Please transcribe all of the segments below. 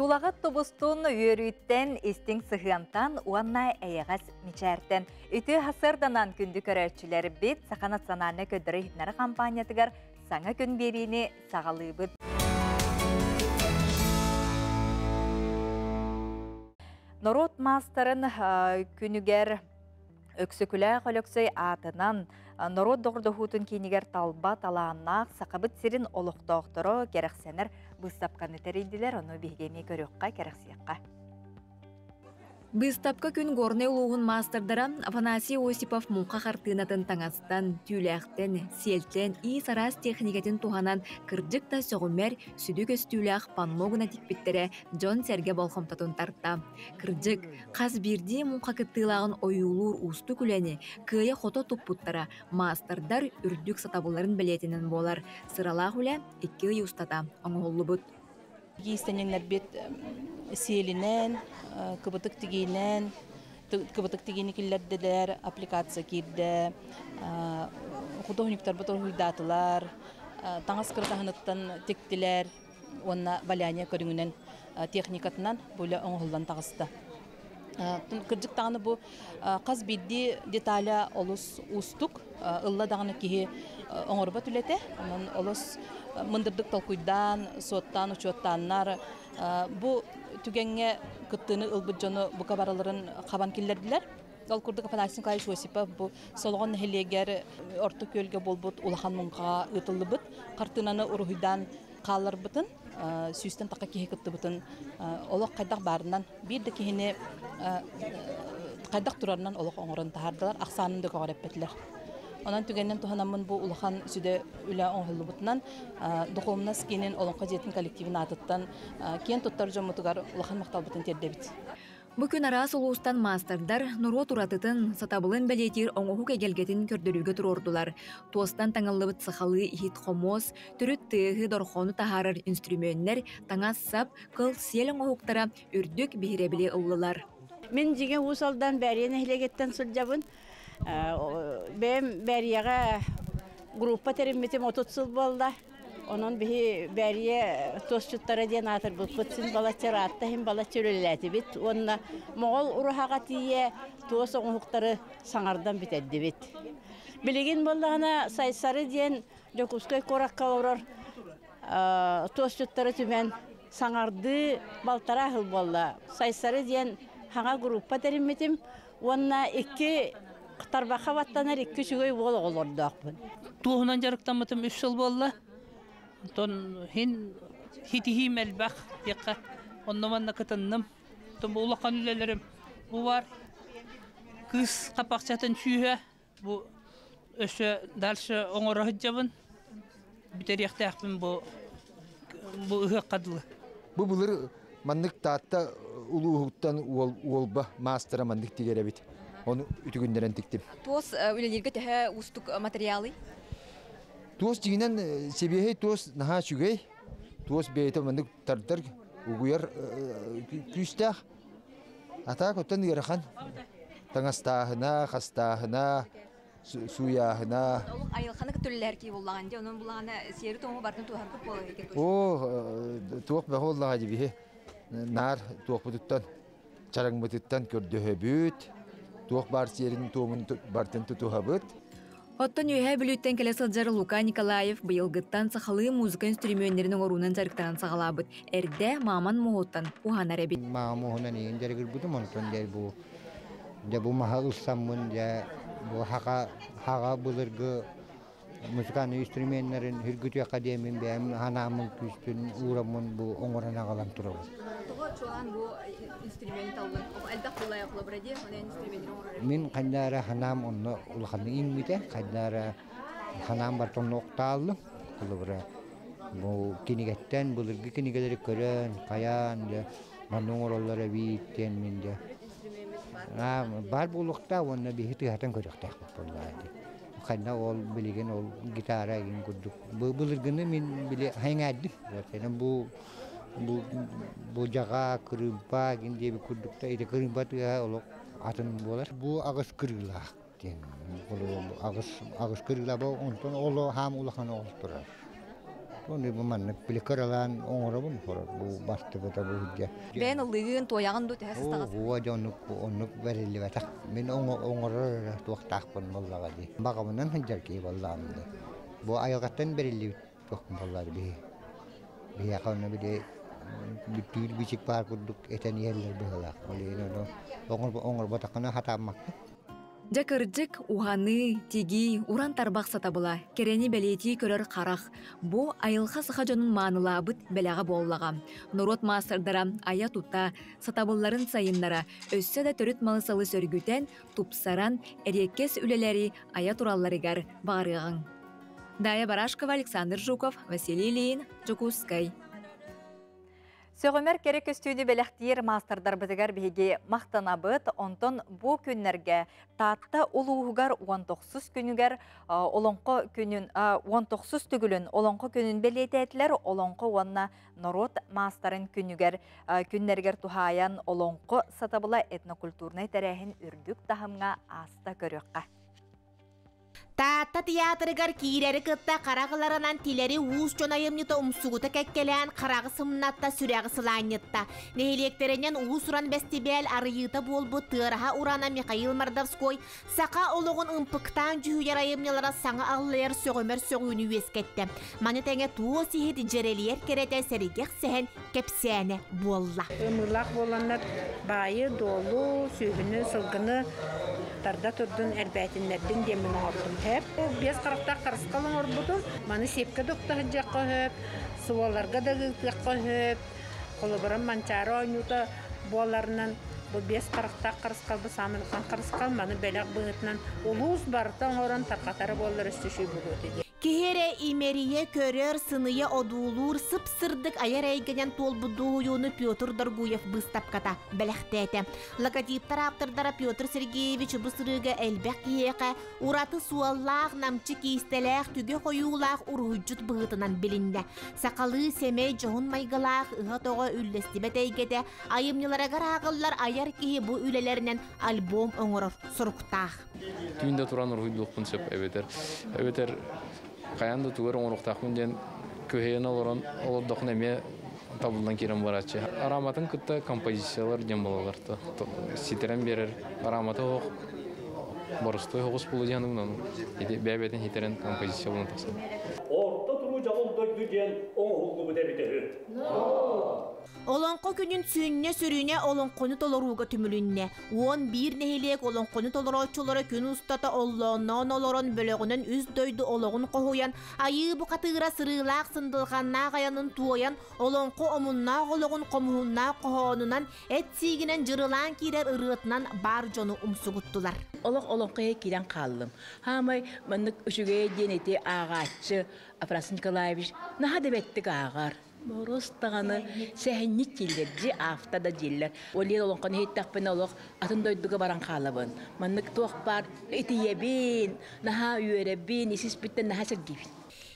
Тулағат тобустун үйөрүйттен истин сыхыантан уанна әйәғас мичәртен. Үті хасырданан күнді көрәрчілер бет сақа национальны көдірі хитнары компаниятыгар саңа күн беріні сағалыбыд. Норот мастарын күнігер өксікілі қолөксөй атынан Норот доғырдығутын кейінігер талба талағаннақ сақабыт сирин олықтоқтыры керексенер бұстапқаны тәрейділер, оны бейгеме көріққа керексияққа. Быстапка күн горны улуғын мастырдара Афанасий Осипов муңқа қартынатын таңастан, тюләқтен, селтен, и сарас техникатын туғанан кырдык та соғымер сүдік өстүләқ панмогына тикпеттері Джон Серге болхомтатын тартта. Кырдык, қаз бірде муңқа кыттылағын ойулур усты күләні, кыя қото туппуттара мастырдар үрдік сатабыларын білетінен болар. Сыралақ үлі 2 ұстата, оңғолы бұд. Гейстенеңлер бет селінен, кыбытык тигейнен, кыбытык тигейні келерділер, аппликация кейді, художниктар бұтыр хуйдатылар, таңас кыртағыныттан тектілер, онна валяния көріңінен техникатынан бөлі оңғылдан тағысты. Кырдык тағыны бұл қаз бейді деталя олыс ұстық, ұлла дағыны кейі оңырба түлеті, олыс мындырдык толкуйдан, соттан, учеттаннар, бұл түгенге кыттыны ылбыт жону бұқа бараларын қабан келдерділер. Ол күрдік Афанасий Николаевич Осипов бұл солған хелегер орты көлге болбыт улахан мұңға ұтылы бұт, қартынаны ұрғыдан қалар бұтын, сүйістен таққа кеге кытты бұтын, олық қайдақ барынан, бірді кегіне қайдақ тұрарынан олық оңырын тағардылар, ақсанын дөк оғыр әппетілер. Онан түгеннен туғанамын бұл улахан сүде үлі оңғылы бұтынан, дұқылымнас кенен олыңқа жетін коллективін атыттан, кен тұттар жомытығар улахан мақтал бұтын тердебіт. Бүкін арас ұлыстан мастардар Нұрот ұратытын сатабылын бәлетер оңғық әгелгетін көрдірігі тұрордылар. Туостан таңылыбыт сықалы ихит қомос, түріт тығы дорхону тахарыр инструменттер таңас сап, қыл сел оңғықтара үрдік бейребілі ұлылар. Мен жеген ұсалдан бәрен әхілегеттен сұлжабын. Бәм бәрияға группа терімметім 30 сыл болды. Onun bir beriye tostçutlara diyen atır bu kutsun balatçı rahatta hem balatçı ölületi bit. Onunla Moğol uruhağa tiye tost oğukları sanardan bitedi bit. Bilgin bollağına saysarı diyen Jokuskay korak kaloror tostçutları tümen sanardı baltara ahıl bolla. Saysarı diyen hağa gruppa terimmetim. Onunla 2 Qıtarbaqa vattanır 2 şügöy bol olurdu akbın. Tuğunan jarıktanmatım 3 yıl bolla. Ton hin hitihim elbaq yaqa onnamanna katannam ton ulaqan ülelerim bu var kız kapaqçatan şühe bu öşe dalşı oңора hıcabın biter yaqtaqbın bu ıhı qadlı bu bulur mandık taatta uluğuttan olba mastera mandık tigerebit onu ütügünderen tiktim Tos ülelerge tehe ustuk materyali Tuos jinen sebehe tuos naha şugay tuos beyte mandık tartar uyar küstah ata kotan yarahan tangastahna khastahna suyahna ayılxanı kütüllər ki bollağında onun bulağına seri tomu barkın tuhar kıp bolaydı. O tuok beholla gibi nar tuok buduttan charang buduttan kördöhebüt tuok bar serin tomun bartın tutuhabıt Оттон үйе бүліттен келе сылжары Лука Николаев бұйылғыттан сақалы музыка инструменттерінің орунан жарықтаран сағалабыд. Әрде маман мұғыттан ұғанар әбет. Маман мұғынан ең жарығыр бұдым онтон дәл бұл маға ұлсамын, бұл хаға бұлырғы музыканы инструменттерін хүргіті академиин бәйім ханамын күстін ұрамын бұл оңыран ағалам тұрабыз. Çoğan bu instrument alın. Elde kolay akla bıradı. Hani instrumentleri oraya. Min kandara hanam onu ulhanı ingmite kandara hanam barton noktalı kulubra. Bu kinigetten bulurgu kinigeleri kören kayan ya manung orollara biten minde. Bar bulukta onu bir hiti hatan körekte yapırlardı. Kanda ol biligen ol gitara gin kurduk. Bulurgunu min bile hangadı. Zaten bu jaga kırımpa gibi kurdukta ite kırımpa tuya olok atın bolar. Bu ağız kırıla diyen. Ağız kırıla bu ondan olu ham ulakan oldurar. Onu bu manlık bile karalan oğrabın sonra bu bastı bu da bu hücce. Ben ılığın toyağın da təhəs O tağız. bu onluk verilli ve tak. Ben oğrara tuğak takpın vallaha di. Bakamından hıncar ki vallahi. Bu ayaktan verilli tuğak vallahi bir. Bir yakını bir de bir biçik par kurduk eten yerler böyle. Öyle oğur batakına hatamak. Жакыржык уханы, тиги, уран тарбақ сатабыла, керени бәлети көрөр қарақ. Бу айылға сыха жонун маанылабыт бәләға боллаға. Норот мастырдара, ая тута, сатабылларын сайыннара, өссө да төрүт малысалы сөргүтен, тупсаран, эреккес үлелери ая туралларыгар бағарыған. Дая Барашкова, Александр Жуков, Василий Ильин, Жукускай. Сөғімер керек өстүйді бәліқтейір мастердар бізігер бейге мақтанабыт, онтон бұ күннерге татты ұлуғығар 19 күнігер олонқы күнін, 19 түгілін олонқы күнін белеті әтілер, олонқы онына Норот мастарын күннергер тухаян олонқы сатабыла этнокультурный тәрәхін үрдік тахымға аста көріққа. Tatta tiyatrıgar kireri kıtta karağılarından tileri uğuz çonayımnıta umsuguta kekkeleyen karağı sımnatta süreği sılanyıtta. Nehilekterinen uğuz uran bestibel arıyıta bol bu tığıraha urana Mikhail Mardavskoy saka oluğun ımpıktan cühüyer ayımnılara sana ağlayer sögömer sögüğünü veskette. Manetenge tuğu sihidi cereliyer kerete serigek sehen kepsene bolla. Ömürlak bolanlar bayı, dolu, sühünü, sılgını tarda turdun elbәтинlerden demin ordum hep. Bez qaraqta qarısqalın orbudum. Mani sepke dokta jakka hep. Suvalarga da jakka hep. Kolaboran mançara oynuda bolarından bu bez qaraqta qarısqal bu samılqan qarısqal mani belag bığıtnan ulus bartan oran tarqatara bollar üstüşü buldu. Kihere imeriye körör sınıya odulur sıpsırdık ayar eygenen tolbuduğu yonu Pyotr Darguyev bыстapkata belextete. Lakatip taraptırdara Pyotr Sergeyevich bu sırıga elbek yiyeke uratı suallağ namçı kistelek tüge koyulağ urhucut bığıtınan bilinde. Sakalı semey johun maygalağ ıha toğa üllestibet eygede ayımnılara garağıllar ayar ki bu ülelerinen albom oңoror soruktağ. Tüyünde turan urhuyduluqpun söp eveter Kayandı tuğur onuqtaqın den köheyen oluran olurdoqun eme tabuldan kerem baratçı. Aramatın kıtta kompozisiyalar den balalardı. Siteren berer aramata oq borustoy hoğus bulu janımdan. Bәбәтен hiteren kompozisiya bulun taqsın. Orta turu jamılda güden oğulgu bu debiteri. Olonqo günün sünne sürüne olonqonu toloruga tümülünne. 11 nehilek olonqonu toloroçulara gün ustata olloğundan oloron bölöğünün üz döydü oloğun qohuyan, ayı bu qatıra sırılaq sındılğanna qayanın tuoyan, olonqo omunna oloğun qomuhunna qohonunan, et siginen jırılan kirer ırıtnan bar jonu umsuguttular. Olonqoya kiren qallım. Hamay manık üşüge deneti ağaççı Afras Nikolaevich naha debettik ağar. Borostağını sehennik killerci haftada diller. Oliyel olonqonu hittaqpın oloq atın doyduga baran qalabın. Manık toqpar itiyebin, naha üyerebin, isis bitten naha sergibin.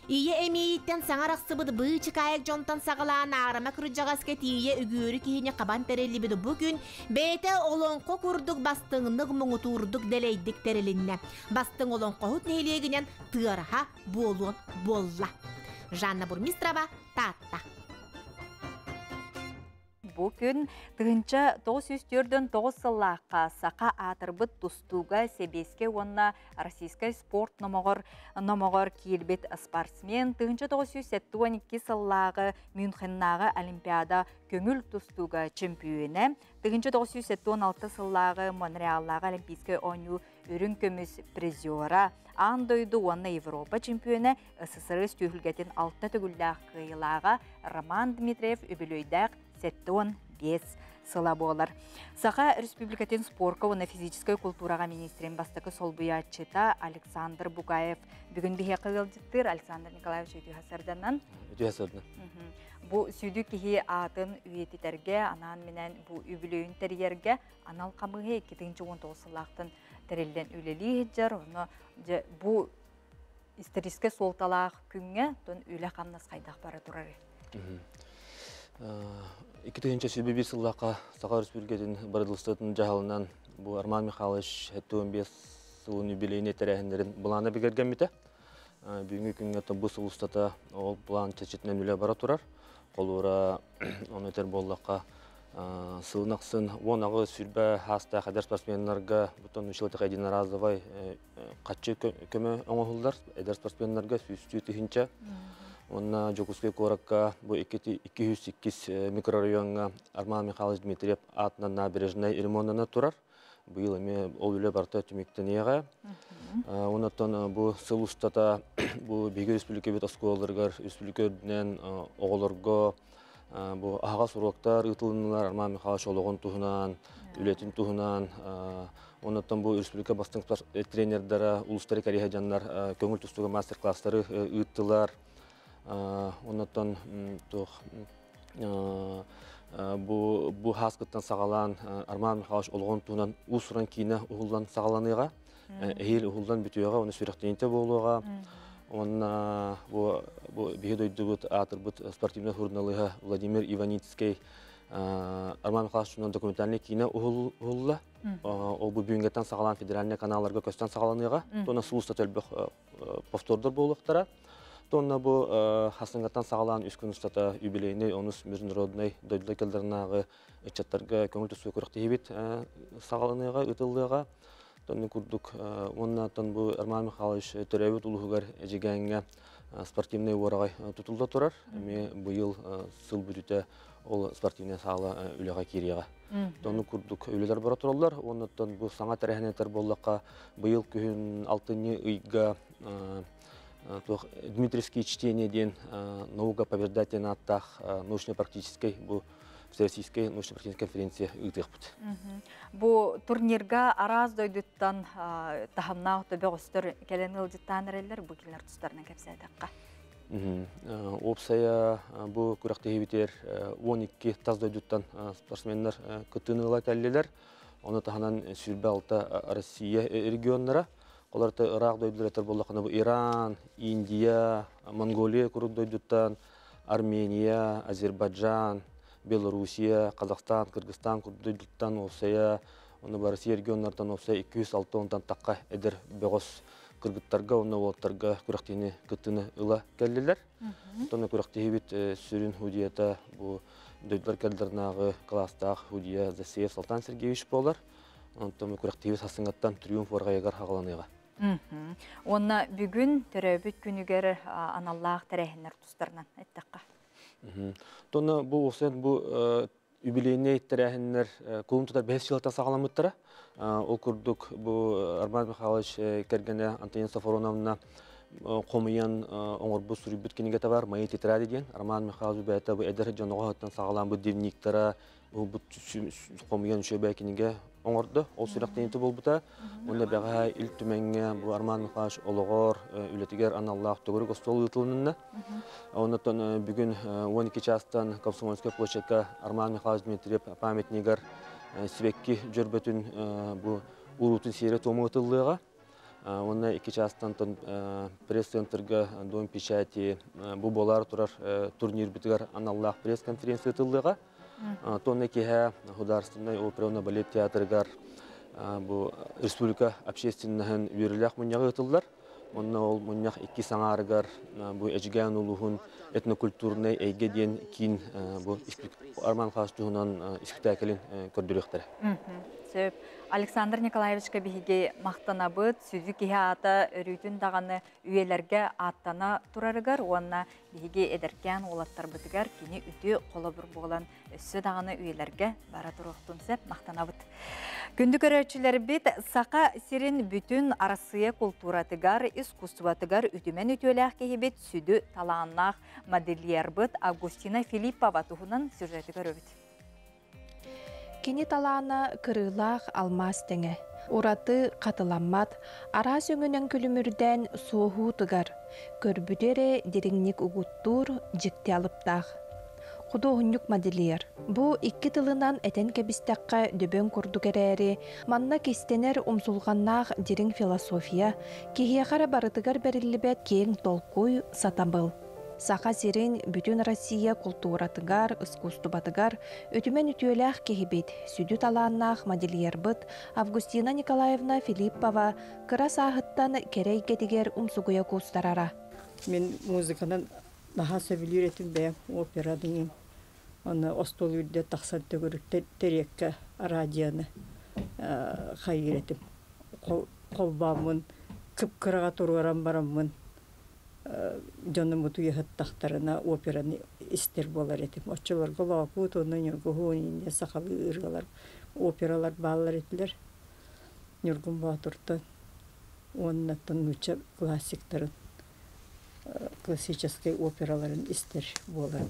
İye emiyitten saŋaraq sıbıdı bıçık ayak jontan sağılan ağrama kırıcağasket iye ügürü kihine qaban terelli bidu bugün bete olonqo kurduk bastığınık muğuturduk deleydik terelinne. Bastığın olonqo hut nehiliyeginen tığaraha bolun bolla. Жанна Бурмистрова, Татта. Bugün tığınca 904'den 9 sılaqqa saqa atırбыт tustuga sebeske onna Российская спорт номогор килбет спортсмен tığınca 972 sıllağı Münxennağı Olimpiada köngül tustuga çempiyonu tığınca 976 sıllağı Montreal'lağı Olimpiskay oyunu ürün kömüs prizora Andoydu onna Evropa çempiyonu SSR stühülgetin altta tügüllağ kıyılağı Roman Dmitriev übülöydağ 7-5 sıla bolar. Sağa Республикатын спорка оны физическая культураға министрен бастықы солбуячыта Александр Бугаев бүгін бихе қылдықтыр. Александр Николаевич өйті хасарданан. Өйті хасардан. Бұл сүйді кихи атын үйететерге, анан менен бұл үбілөйін тәрерге анал қамығы 2-19 сылақтың тәрелден үлелі жар. Бұл историске солталақ күнге үлі қамнас қайдақ бара тұрар. 2001 сыллаққа Сақа Республикатын Барыдылыстатын жағалынан бұл Арман Михайлович 75 сылын юбилейіне тәрәхіндерін бұланы бігерген біті. Бүгінгі күнге бұл сұлыстата ол план чечетінен үлі бара тұрар. Қолуыра оны өтер боллаққа сылынақсын. Онағы сүрбә хаста қадар спортсменларға бұтын үшілті қайдина разовай қатшы көмі оңығылдар. Әдер спортсменларға сүзтүй түхінчі. Онна Жокускай Коракка бұл 208 микрорайонға Арман Михайлович Дмитриев атынан набережной ремонтына тұрар. Бұл еме ол үлі барта түмектен еға. Онаттан бұл сылыстата бұл Беге республика бет осколдырғар, республикаден оғылырға, бұл ағас ұруақтар ұтылынылар Арман Михайлович олығын тұғынан, үлетін тұғынан. Онаттан бұл республика бастың тренердары, ұлыстары кәрейе жанлар көңіл тұстығы мастер-класстары ұттылар. Онаттан бұл хасқыттан сағалан Арман Михайлович олығын тұғынан ұсыран кейіне ұғылдан сағаланыға. Әйел ұғылдан бүтуеға, оны сүйректенінде болуға. Оны бейді өйді бұд атыр бұд спортивный хурналыға Владимир Иваницкий Арман Михайловичның документальный кейіне ұғылла. Ол бұл бүйінгеттен сағалан федеральный каналарға көстен сағаланыға. Тоны сұлыста төлбіқ повтордыр болуқтара. Тоны бұл хасыңғаттан сағалан үскін ұстата юбилейный, оныз международный дойдылы келдерінағы үтчаттарға көңіл түсуі көріқті ебет сағаланыға, үтілдіға. Тоны күрдік, оннаттан бұл Арман Михайлович төрәует ұлығығар әжегенге спортивный орағай тұтылда тұрар. Әме бұйыл сыл бүдіте ол спортивный сағала үліға кереға. Тоны күрдік өлілер бара тұралар. Оннаттан бұл саңа тәрәхінеттер болдаққа бұйыл күхін алтыны ұйға Дмитриевский чтениеден наука побеждатель аттақ научно-практической бұл Всероссийской научно-практической конференция ұйтық бұд. Бұл турнирға араз дойдыттан тахамна өтөбе ғыстыр кәлен ғылдыттан әрелер бұл келер тұстарынан кәпсі әдіққа? Опсая бұл күріқті хебетер 12 таз дойдыттан спортсменлер күттінігіла кәлелер. Оны таханан сүрбе алты Россия регионлары. Оларды Ирақ дойдылар әтір болдақына бұл Иран, Индия, Монголия күрік дойдыттан, Армения, Азербайджан, Белоруссия, Қазақстан, Кыргызстан күрдүйділттен олсая, оны бар Россия регионлардан олсая 206-тан таққа әдір беғос кыргыттарға, оны олаттарға күріқтені күттіні ұла кәлілер. Тоны күріқті хебет сүрін худията бұл дойдылар кәлдернағы кластақ худия Засеев Салтан Сергеевич болар. Тоны күріқті хебет сасыңаттан триумф орға егар хағаланыға. Онна бүгін түрәбіт күнігер аналлағы тәрәхінер тұстарынан әттіққа? Тоны бұл осыян бұл юбилейный тәрәхінер қолын тұтар 5 жылаттан сағаламыттара. Ол күрдік бұл Арман Михайлович кәргені Антонина Сафароновна қомыян оңыр бұл сүрі бүткенеге табар, майы тетірады ден. Арман Михайлович бәйті бұл әдір жануға ғаттан сағалам бұл девниктара, бұл қомыян үші бәйкенеге оңырды. Ол сүрақтенеті бол бұта. Онда бәға ил түмәңе бұл Арман Михайлович олығыр, үлетігер аналлақ түгірі қостол ұтылынына. Оннан бүгін 12 частан Комсомольская площадка Арман Михайлович Дмитриев памятнигер Свекки жүрбетін бұл ұрутын сері томы ұтылыға. Онна 2 частан пресс-центрға Дом печати бұл болар тұрар турнир бітігер аналлақ пресс-конференция ұтылыға. Тонны кеге государственный оперный балет театрыгар бу республика общественныгын үйрелек муньяга ытылдар. Онна ол муньяк 2 саңарыгар бу эжген улугун этнокультурный эйге ден кин бу Арман Михайловичтунан спектаклин көрдүрөктөр. Александр Николаевичка биһиге мақтанабыт, сүзі кеге ата өрүйтін дағаны үйелерге аттана турарыгар, онна биһиге эдеркен олаттар бытыгар, кені үті қолы бір болан өссі дағаны үйелерге бара тұруқтын сәп мақтанабыт. Күнді көрәтшілер бет, сақа сирин бүтін арасыя культуратыгар, искусстватыгар үтімен үтеләқ кехебет сүді таланнақ модельер быт Августина Филиппова тұғынан сюжетігар өбіт. Кені талана кырылақ алмас тәңе. Ураты қатыламмат, арас өңінен күлімірден соғу тұгар. Көрбүдері деріңнік ұғыттур жікті алыптақ. Құды ұғынюк модельер. Бұ 2 тылынан әтен кәбістаққа дөбен күрдік әрәрі, манна кестенер ұмсулғаннақ дерің философия, кехияқара барытыгар бәрілібет кең толқуй сатамыл. Сақа сирин бүтін Россия культуратыгар, искусствобатыгар, өтімен үтіөләқ кехибет, сүдү талааннақ модельербыт Августина Николаевна Филиппова кыра сағыттан керейгетігер умсугуя кустарара. Мен музыкадан наха сөбілер етім бәйім опера дейін. Оны остол үрде тақсан төгірік терекке радионы қайыр етім. Қолбамын, кіп-кыраға тұрғаран барамын. Жоны мұту ехіттақтарына операны істер болар етім. Отчыларға лақут, оның үргіғуын сақалы үргалар, опералар балалар етілер. Нүргін батырды, оның аттан мүчі классиктарын, классический операларын істер болар.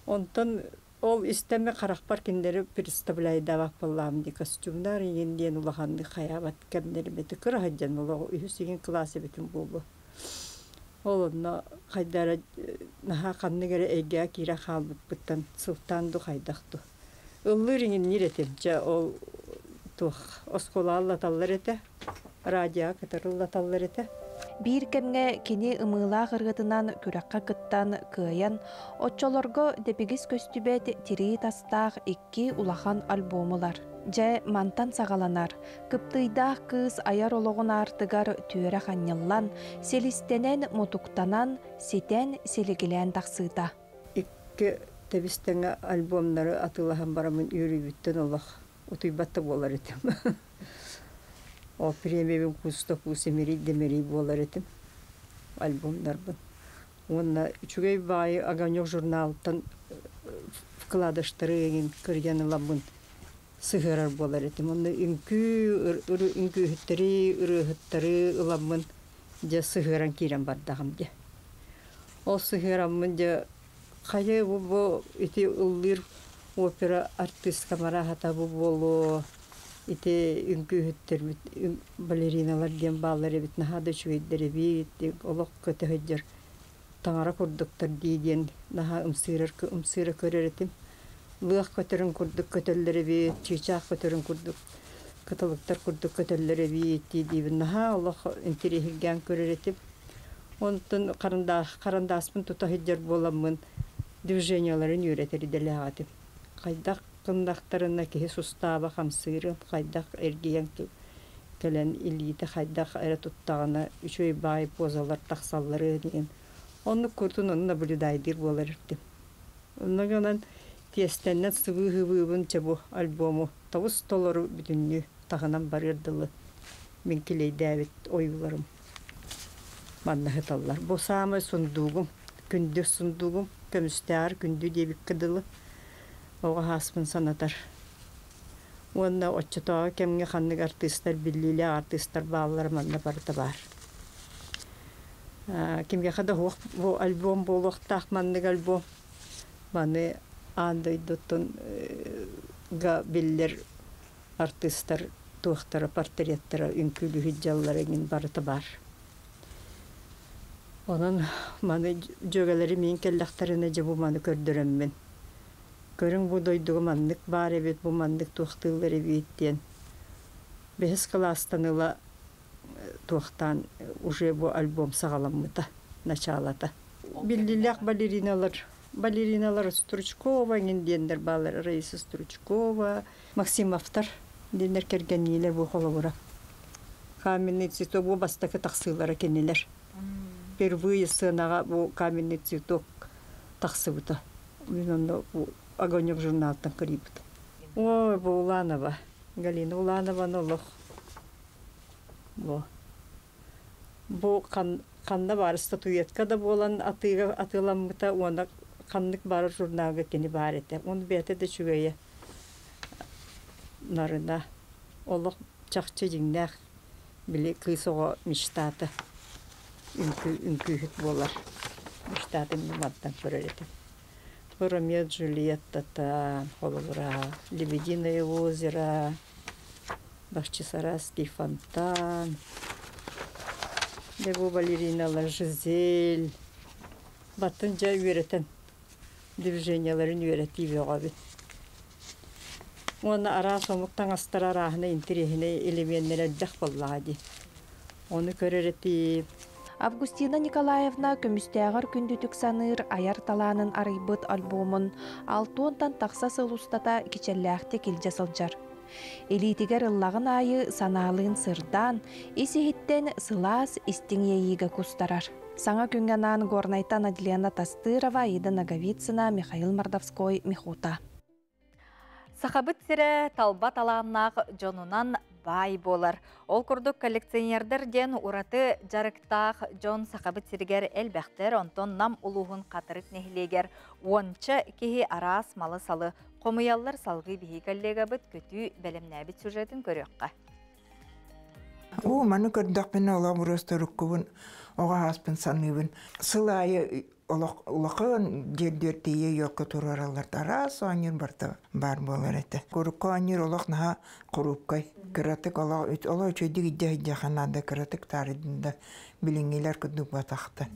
Онтан ол істеме қарақпар кендері представляйда бақ болам де костюмдар, енден ұлағанды қаябат кәмдері беті кірі хаджан олығы үйісеген классы бетін болу. Олына қайдара наха қанны кәрі әйге кира қалбыт бұттан сылтанды қайдақты. Ұлы реңін неретем, жа ол оскола аллаталар еті, радио кәтір аллаталар еті. Бір кемге кені ымыла ғырғытынан күраққа кыттан кыян, отчолорго депегіз көстүбет тири тастақ 2 улахан альбомылар. Жа мантан сағаланар, кыптыйдақ кыз аяр олығын артыгар түйері қаннеллан, селистенен мотуктанан, сетен селегілен тақсыда. 2 тебістіңі альбомлары атылаған барамын үйрі бүттен олақ, ұтыйбатты болар етім. О премиябен куста кусемери демери болар етім, альбомлар бұл. Онна үчігей бай Огонек журналттан вкладыштары еген кірген ламын. Сығырар болар етім. Оны үңкі үттері, үрі үттері ұламын де сығыран кейрен бардағым де. Ол сығырамын де қайы бұл үті ұллыр опера артист камара хата бұл болу үті үңкі үттер балериналар ден балар ebit нахады чуйдері бейт, олық көті хөджер таңара күрдіктір дейден наха ұмсыры көрер етім. Лық көтерін күрдік көтелері бейт, чүйчақ көтерін күрдік, кытылықтар күрдік көтелері бейт дейдейбін. Наха олық интерехілген көрер етіп. Онтын қарындаспын тұта хөджер боламын движенияларын үйретері дәлі ағатып. Қайдақ қындақтарына кеге сустаба қамсырын, қайдақ әргейен кәлен илейді, қайдақ әрі тұттағына үшөй бай позалар тақсалары деген. Оны көртін онына бүлідайдыр болар үрдім. Онығынан тестеннен сывы-хывыбын чабу альбому тавыз толору бүтінні тағынан барырдылы. Мен келейді әвет ойыларым. Манна хыталлар. Бұл самы сұндуғым, күнді сұндуғым, көмістер күнді дебік кыдылы. Оға хаспын санатар. Онна отчытаға кемге қанның артистар, білілі артистар балалар манна барыта бар. Кемге қада бұл альбом бұл оқтақ манның альбом. Маны андойдуттun га биллер артисттар туохтара портреттара үңкүлү хиджаллар эгин барыта бар. Онун маны жөгөлери мен келлактарына же бу маны көрдөрөммүн. Көрүң бу дойдугу мандык бар эбит бу мандык туохтылары биттен. Бес класстаныла туохтан уже бу альбом сагаламмыта началата. Биллилак балериналар Стручкова, гендендер балар Раиса Стручкова, Максимовтар, дендер кергенилер бу холовура. Каменный цветок бу бастакы таксылары кенелер. Впервые сынага бу каменный цветок таксыбыта. Мен бу Огонек журналдан кирибит. Ой, бу Уланова, Галина Уланова нолох. Бу канда бар статуэткада болан атыламыта оны қанлық бары журналға кені бар еті. Оны бәті де шүгейе нарына олық чақчы жеңнәқ білі күйсоға мечтаты үңкүйіт болар. Мечтаты маддан көрер еті. Ромео и Джульеттата, Лебединое озеро, Бахчисарайский фонтан, Дебу балериналар Жизель. Баттын жа үйретен движенияларын үйретейбе ғабет. Оны ара сомуқтан астар арахына интерехіне элементері дәқ боллаға де. Оны көрер етейіп. Августина Николаевна көмүстәгәр күндүтүк саныр аяр таланын арыйбыт альбомын 6 тақса сылустата кичелләхте килҗә сылжар. Элитигер ыллагын айы санаалын сырдан, исихиттен сылас истиңейиге кустарар. Саңа күнгенан горнайтан Аделена Тастырова, Ида Наговицына, Михаил Мордовской, Михута. Сахабыт сире талбат аланнақ жонунан бай болар. Ол күрдік коллекционердерден ураты жарықтақ жон сахабыт сиригер әлбәқтер, онтон нам улуғын қатырық нехлегер, ончы кеге арас малы салы, қомыяллар салғы бихи коллега бұт көтü бәлемнәбіт сюжетін көріққа. Маны көрдік бені ола бұрыстырық көбін, оға аспын саныбын. Сылайы улақын жердертейе йоқы тұраралар тарас оңыр бар болар әті. Көріккі оңыр олақ наға құрупқай. Кіратық ола өчөйдік идде қанады кіратық тарыдында біліңгелер күдік батақты.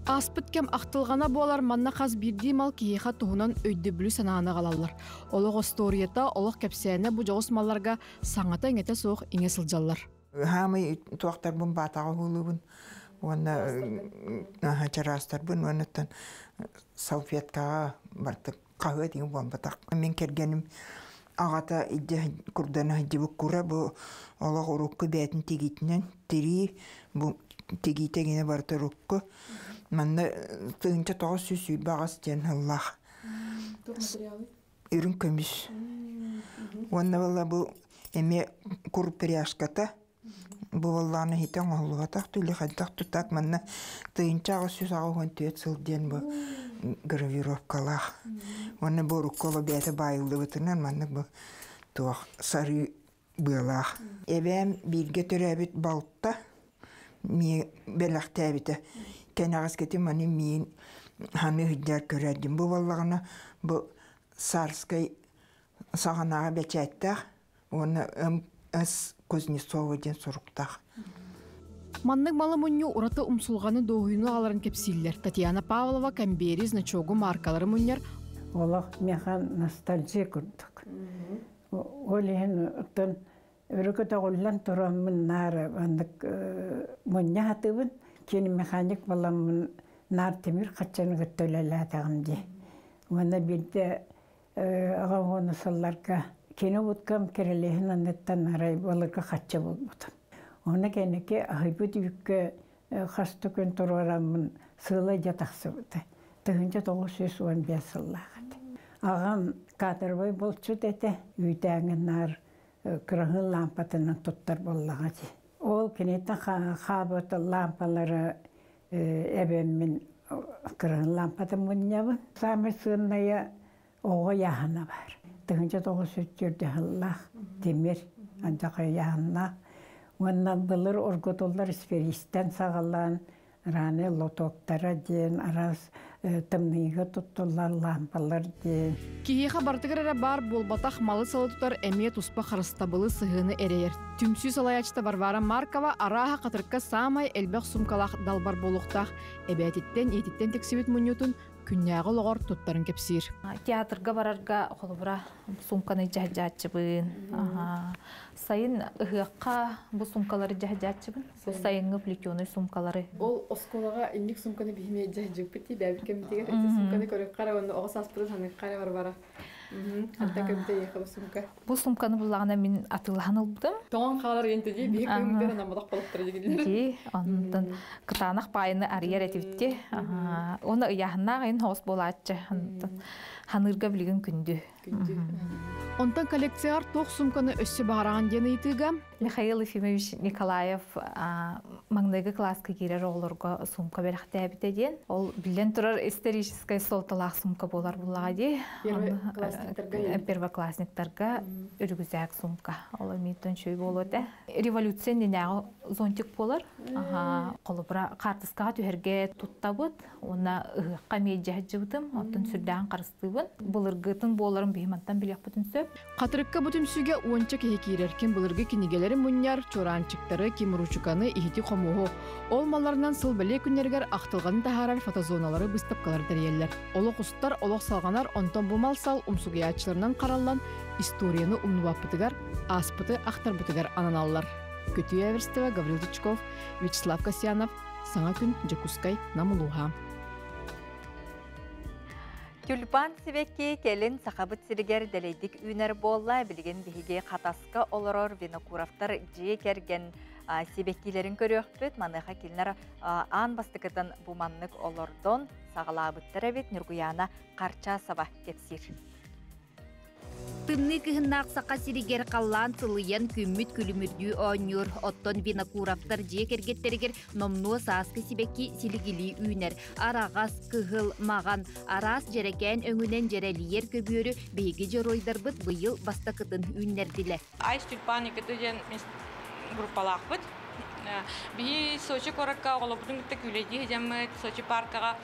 Аспыт кем ақтылғана болар манна қаз бірдей мал кейеға тұғынан өйді білі санағаны қалалар. Олық осторията, олық кәпсәне бұ жоғыс малларға саңата еңете соқ еңе сылжалар. Хамы туақтар бұн батаға ғылыбын. Оны чарастар бұн, оныттан салфеткаға бартық қауы дейін бұн батақ. Мен кергенім ағата күрдана жібік күрі бұл олық ұрыққы бәтін тегейтінен тері бұл тегейтегіне барты ұрыққы. Манна тыңча тоғыз сүз бағас ден Аллах. Үрін көміс. Оны бұла бұл әме күріп пряшката. Бұл Аллахны хитен олығатақ, түлі қайдақ тұтақ. Манна тыңча ағыз сүз ағы түйет сылден бұл гравировкалақ. Оны бұл ұрыққолы бәті байылды бұтынан манна бұл туақ сары бұлақ. Әбәм бірге түрәбіт балықта бәліқті әбіті. Кен ағыз кетім аны мен ханы хүддер көрәдім. Бұл Аллахына бұл сарскай сағанаға бәчәттақ. Оны әс Кузнецова ден сұрықтақ. Маннык малы мұню ураты умсулғаны доғыйны аларын кепсиллер. Татьяна Павлова, Камбери, Значогу маркалары мұнер. Олақ механ ностальжия күрдік. Олеген ұттын өрікіті олан тұрамын нары мұння атыбын. Кені механик баламын нар темір қатшаны күттөлелі атағым де. Оны білді аға оны салларға кені бұткам керелеген анеттан арай балырға қатша болмадым. Оны кенеке ахыбыт үйікке қасты күн тұруарамын сылы жатақсы бұды. Тұғынша 915 сыллағады. Ағам Кадырбай болчу деді, үйдәңін нар күріңін лампатының тұттар боллағады. Ол кенеттен қабыты лампалары әбеммен күріңін лампатын мұнябын. Самы сынная оғы яғына бар. Тұғынша 900 ғыллақ демір андақы яғына. Оннан бұлыр оргутулар сферистен сағалан, раны лотоктара ден, арас тымныйға тұттылар лампалар ден. Кейеға бартығыр әрі бар болбатақ малы салы тұтар әме тұспа қарыстабылы сығыны әрейер. Түмсүй салаячта Варвара Маркова араға қатырыққа самай әлбәқ сумкалақ далбар болуқтақ, әбәтеттен, ететтен тексебет мұнютын күнняғы лоғар тұттарын кепсир. Театрға барарға қолыбыра сумканы жахжатчыбын. Сайын ұғыққа бұл сумкалары жахжатчыбын. Бұл сайынғы плетеный сумкалары. Ол осколаға инник сумканы бейме жахжып бітті, бәбі кәмітегер әті сумканы көрік қара, оны оғыз аспырын ханы қара бар-бара. Ханта кәміте еқі бұл сумка. Бұл сумканы бұлағына мен атылған ұлдым. Тоған қалар енді де, бейі кәмітер анамадақ балықтыры дегендер. Ондан қытанақ байыны арияр әтіпті. Оны ұяғына ғайын хоғыз болатшы. Ханырға білген күнді. Онтан коллекцияр тоқ сумканы өссі бағараған дені етігі? Михаил Ефимович Николаев маңдайғы класска керер оғылырға сумка бәріқті әбіті ден. Ол білен тұрар историческай солталақ сумка болар бұлаға де. Первоклассниктарға үргізәк сумка. Ол әметтен шөй болуды. Революция ненәғы зонтик болар. Қолыбыра қартысқаға түхерге тұттабыд. Оны ұғыққа мейджі жыбыдым. Оттын сүрдәң қарыстыбын. Бұлырғытын боларын бейматтан білек бұтын сөп. Қатырыққа бұтын сүге онча кеге кейреркен бұлырғы кенегелері мұньяр, чоранчықтары, кеміручуканы, ихити қомуғы. Ол маларынан сыл бәле күнергер ақтылғаны тахарар фотозоналары бұстапқалар дәрелер. Олық ұстар, олық салғанар, онтан бұмал сал умсугиячыларынан қаралан историяны умнубаппытыгар, аспыты ақтар бұтыгар ананалар. Көтүй Әверстева, Гаврил Тучков, Вячеслав Касьянов, саңа күн Жакускай намылуға. Тюльпан сибекки келин сақабыт сиригер делейдик үйнер болла білген биһиге қатаска олорор винокуравтар жие керген сибеккилерин көрөкпүт маныха килнер аан бастыкытын буманнык олордон сағалабыттар бит Нургуяна Қарча саба кепсир. Тымны кыһыннаах сақа сиригер қаллаан сылыян күммүт күлүмүрдүү ооннюр оттон винокуравтар жие кергеттеригер номнуо сааскы сибекки силигили үйнер арагас кыһыл маған арас жерекен өңүнен жерелиер көбүөрү бейги жоройдарбыт быйыл бастакытын үйнердиле. Айс тюльпан екетуден группалаақпыт. Бии Сочи коракка оголобутун гытта күледи жаммыт Сочи паркага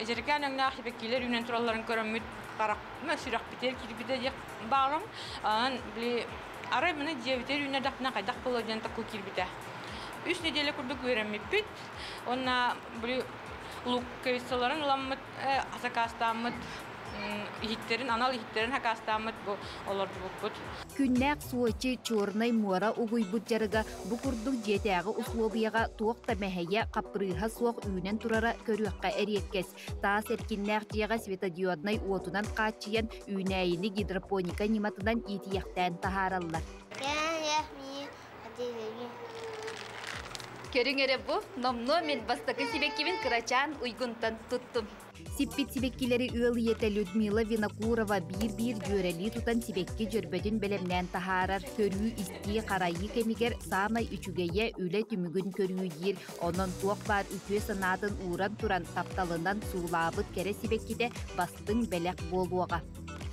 жерекен өңнаах сибеккилер үйнен туралларын көрөммүт қарақпыма сүрақ бітер келбіде дек бағым. Арай мұны девітер үйіне дақпына қайдақ болу ден тақу келбіде. 3 неделе күрдік өреміп біт. Онна лук кевісталарын ұламмыд, асакастамыд, анал ихиттерін хакастамыд оларды бұқпыд. Күннәк суочы чорнай муара угуй бұджарыға бұқұрдық жетәғы условияға туақта мәхәйе қапқырыға суақ үйінен тұрара көріққа әреккес. Таас әркеннәк жеға светодиоднай уотунан қачыян үйінәйіні гидропоника нематынан етияқтан тахаралар. Көрің әрі бұ, номно мен бастақы себеккевін қырачан ұйғынтан тұттым. Сиппит сибеккилери ыл ете Людмила Винокурова бир жөрели тутан сибекке жөрбөдүн белемнен тахарар көрүү исти карайы кемигер самай үчүгeye үле түмүгүн көрүү дир онон туок бар үтүө санатын уран туран тапталынан суулаабыт кере сибеккиде бастың белек болуага.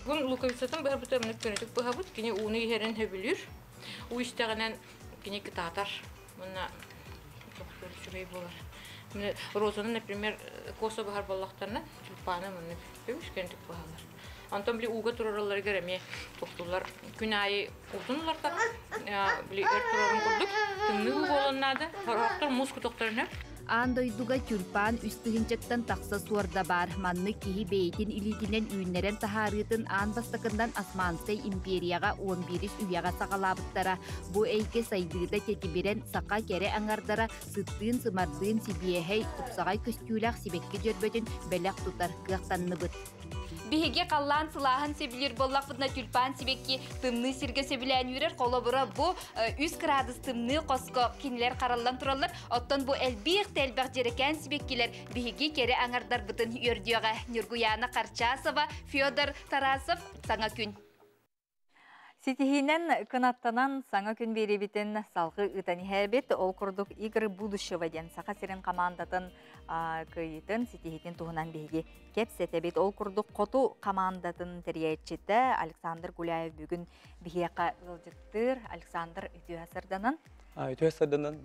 Бун луковицатын бер бутамны көрөтүк бахабыт кини уны херен хөбүлүр. У истегенен кини кытатар. Мына чурей болар. Розаны, например, коса бахар баллахтарна, тюльпаны мыны көмүшкендик бахалар. Антон били уга тураралар кереме токтулар. Күн айы утунларда били өр турарын курдук. Тымны болоннады. Характар муску токтарына. Андойдуга тюльпан үстігінчеттен тақса суарда бар. Манны кихи бейтін илитінен үйінерен тахарытын ан бастакындан Османскай империяға 11 үйяға сағалабыттара. Бу әйке сайдыда тетиберен сақа кере аңардара сыттын сымардын сибиехей тупсағай көстюлях сибекке жөрбөтін бәләқ тутар кықтанны бұд. Биһиге қаллан сылаһын себилер боллақ бұдна тюльпан себекки тымны сирге себілән үйрер қолы бу 3 градус тымны қоско кинилер қараллан туралар. Оттон бу әлбиқ тәлбәқ жерекен себеккилер биһиге кере аңардар бұтын үйөрдіоға. Нургуяна Қарча саба, Федор Тарасов, саңа күн. Ситихинен кынаттанан саңа күн беребитен салғы ытани хэбет ол курдук игры будущего ден сақа сирен командатын кыйытын ситихитин туһунан биһиги кепсетебит ол курдук коту командатын терьячите Александр Гуляев бүгүн биһиэка ылжыттыр. Александр үтүһасырданан Үтүһасырданан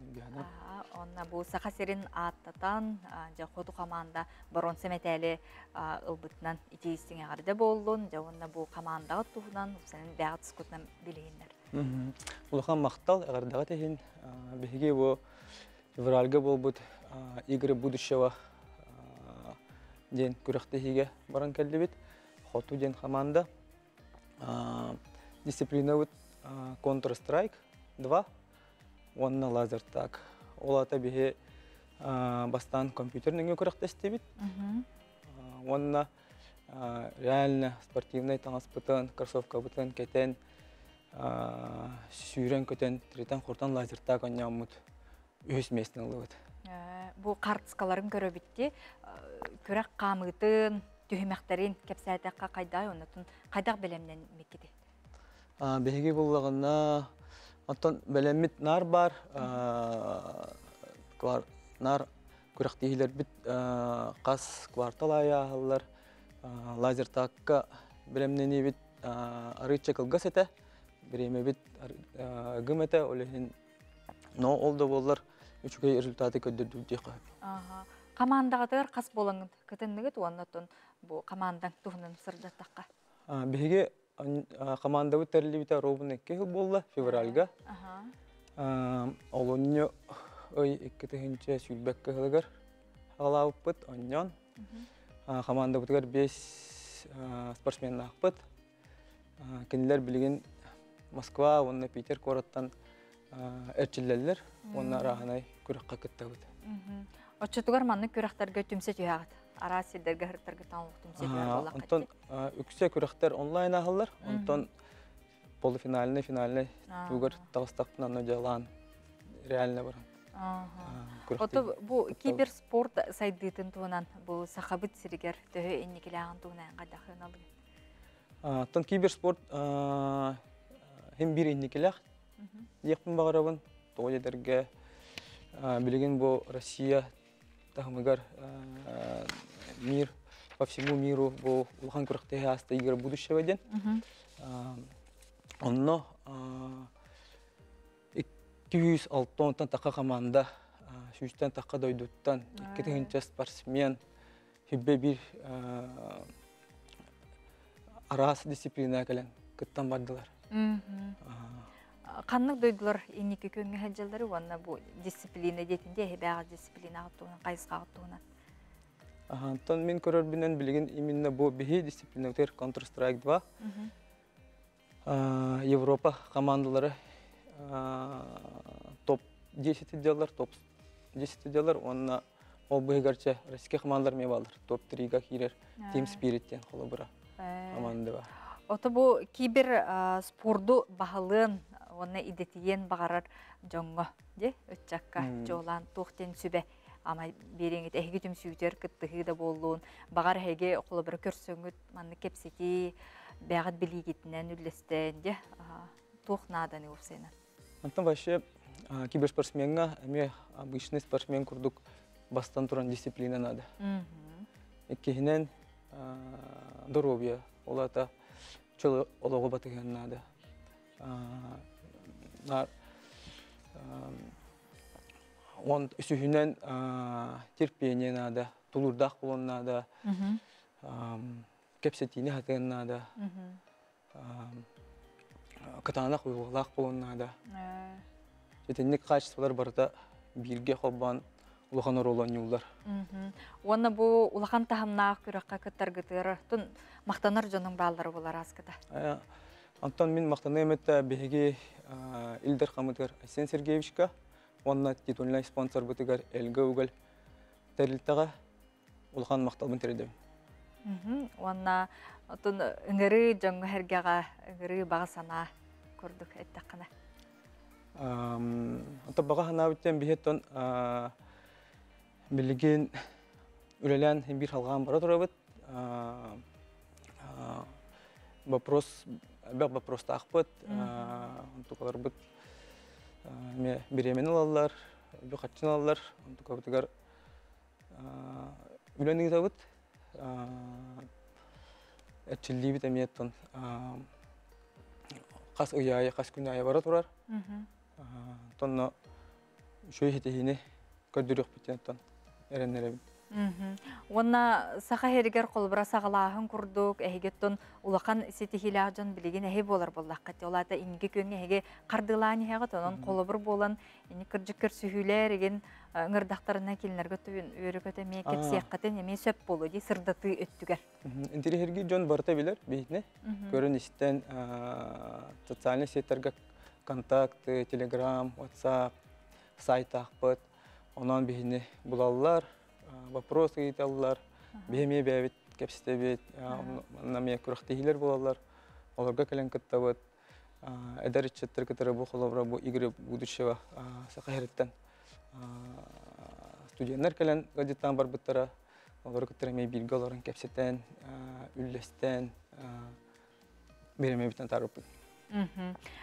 онна бу сақа сирин аттатан жа коту команда барон семетели ылбытынан итейистиңе гарда болдун жа онна бу командага туһунан сенин бягат скутнан билейиннер. Улахан мактал агардага техин биһиги бу февральга болбут игры будущего ден күрәхтәһиге баран кәлдебит. Хоту ден команда дисциплина Counter-Strike 2 онна лазертаг. Олата биһи бастан компьютернең күрәхтәстебит. Онна реально спортивный таңаспытын, кроссовка бутын кетен сүйрен көтен тритан хортан лазертаг оннамут өз местен лыбыт. Бу картскаларын көрөбитти көрәк камытын төһмәхтәрин кепсәтәккә кайда онытын кайдак белемнән мекеде. Беги буллагына антон белемит нар бар нар күрәхтиләр бит кас квартал аялар лазертагка белемнәне бит арычакыл гасета биреме бит гымета олehen но олда боллар үчүгө результаты көддөдү дик. Командагатыр кас болоң кетендиге туаннатын бу командаң туһунан сырдаттакка. Беге команда үтерлибите ровны кел болла февральга. Олонньо ой иккетенче сүлбекке хылгар алауппыт оннон. Команда бүтгөр 5 спортсмен акпыт. Кинилер билген Москва, онна Питер кораттан эрчиллерлер, онна раханай күрәккә кеттебит. Очутугар манны күрәхтәргә түмсә түйәгәт. Ара сидәргә хәртәргә таңлык түмсә түйәгәт. Онтон үксе күрәхтәр онлайн ахыллар. Онтон полуфинальный, финальный тугар тагыстактан аны жалан реально бар. Ото бу киберспорт сайдытын туынан бу сахабыт сиригер төһө инникеләгән туынан кадахын алды. Тон киберспорт hem bir innikеләх. Якын багарабын тойледерге билеген бу Россия тахмыгар мир по всему миру бу улхан күрәхтә аста игр будущего ден. Онно 206 такка команда, 300 такка дойдуттан, 2 спортсмен, хиббе бир арас дисциплина келен кыттан бардылар. Каннык дойдулар инники көнгө хаҗалдары ванна бу дисциплина детинде хебага дисциплина аттуна кайсыга аттуна. Тон мен көрөр билен билген именно бу бихи дисциплинатер Counter Strike 2. Европа командалары топ 10 делар, топ 10 делар, онна ол быйгарча Россия командалар мебалар, топ 3-га кирер, Team Spirit-тен холобура команда бар. Ото бу кибер спорту баһалын, онна идетиен багарар жоңго, же, өтчакка жолан тохтен сүбе. Ама береңет эһиги түмсүйтер кыттыгы да болуун, багар хэге холобура көрсөңүт, манны кепсити бәгат билигитинен үллестен, же, тохнадан упсена. Антон вообще киберспортсменга, эме обычный спортсмен курдук бастан туран дисциплина надо. Эккенен здоровье, олата чоло олого батыган надо. Он сүйүнен терпение надо, тулурдах болон надо, кепсетини хатын надо, катанах уйгулах болон надо. Жетенник качестволар барда бирге хоббан улахан оролан юлдар. Онна бу улахан тахамнаах күрәккә кыттаргытыр, тун мактанар жоның баллары булар аскыда. Антон мен мактаным это беги Ильдар Хамыдыр Асен Сергеевичка, онна титульный спонсор бутыгар Элга Угал Терилтага улахан макталбын тердем. Онна тун ыңгыры жоң хергага ыңгыры багасана көрдүк эттакына. Anta baga hanavitten biheton bilgin ülelen bir halgan bara turabıt. Вопрос тақпыт. Антукалар бит беременный алалар, бихатчын алалар. Антукабытыгар ülenigi tabıt. Etçilliği bit emiyetton. Kas uyaya, kas günaya bara turar. Тонно шөй хетехине көдүрөк битен эреннере. Онна саха хергер колбура сагалаахын курдук, эхигеттон улахан сетихилажын билеген эхи болар боллакка. Олата инге көнгө эге кардылаани хага тонон колбур болан, ини кыржыккер сүхүлер еген ыңырдактарына келнерге түбүн өрөгөтө мекеп сыяккатын эме сөп болу ди сырдаты өттүгер. Интери херги жон барта билер бейне. Көрөн истен социальный сеттерге контакты, Telegram, WhatsApp, сайт ақпыт. Онан бейне булалар, вопросы еталар, бейме бәвет, кәпсіте бет, наме күрақтегілер булалар. Оларға кәлен кіттабыт. Әдәр етчеттер кітері бұл қолабыра бұл игры будущего сақы хәреттен. Студенттер кәлен гаджеттан бар бұттара. Оларға кіттері білгі оларын кәпсетен, үллестен, береме бітен тарып.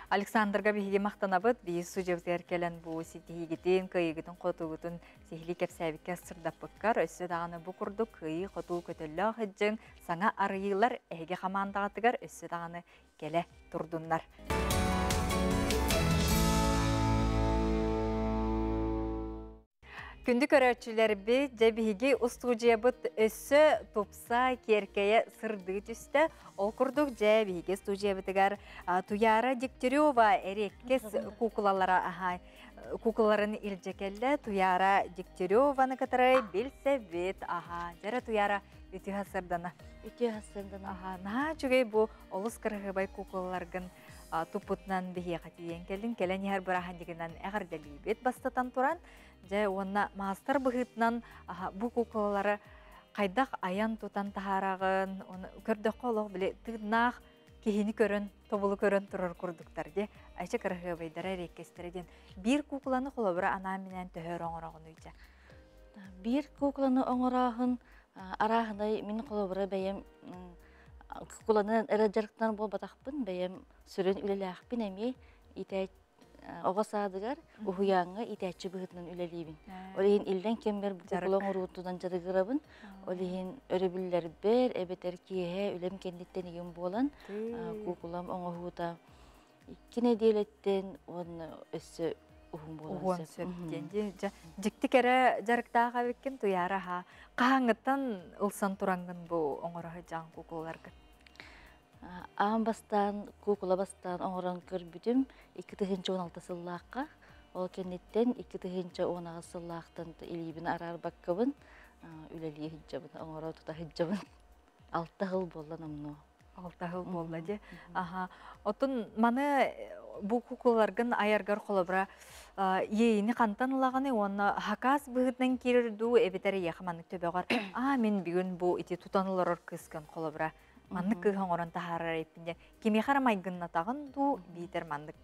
Александрга биһиге мактанабыт, бии сужевтер келен бу ситигитин, кыйгытын котугутун сихли кепсәбиккә сырдаппыккар, өссө даганы бу курдук кыйы коту көтөллө хыджың, саңа арыйлар эге хамандагатыгар өссө даганы келе турдуннар. Күнді көрәтшілер бі жәбігі ұстуджебіт өссі топса керкея сырды түсті. Ол күрдік жәбігі студжебітігер Туяра Дегтярева әреккес куклаларын илжекелі Туяра Дегтяреваны катырай білсе бет. Жара Туяра үті ғасырдана. Үті ғасырдана. Наға жүгей бұл олыс кірғыбай куклаларғын тупутнан бихе қатиен келдин келен яр бырахан дегеннен әгәр дәлибет бастатан туран же онна мастер быгытнан бу куклалары кайдак аян тутан тахарагын оны көрдө колок биле тыгнах кихини көрөн тобулу көрөн турар курдуктар де айча кырыгы байдара рекестерден бир кукланы колобура ана менен төһөр оңорогун уйжа бир кукланы оңорагын арахындай мен колобура бәйем кукланы эраджарктан бол батакпын бәйем сүрен үлеләхпин эми итә огасадыгар ухуяңга итәчи быгытнан үлелибин олин илден кембер куклан урутудан жадыгырабын олин өрөбүллер бер эбетер кие үлем кендиттен еген болан куклам оңохута кине делеттен он өссө ухум болан сөптенди жикти кере жарыктаага беккен туяра ха каңыттан ылсан турангын бу оңорохо жан куклаларга Амбастан, куклабастан оңорон көрбүдүм 2016 сыллаакка. Ол кенеттен 2016 сыллаактан илибин арар баккабын, үлели хиджабын, оңоро тута хиджабын. 6 жыл болду намну. 6 жыл болду же. Аха. Отун маны бу куклаларгын аяргар колобра ейини кантан ылаганы оны хакас быгытнан кирирду эбетери яхманы төбөгөр. Мен бүгүн бу ити тутанылар кыскан колобра. Маннык кыган орон тахарар эппинде. Кеме харамайгынна тагын ду битер маннык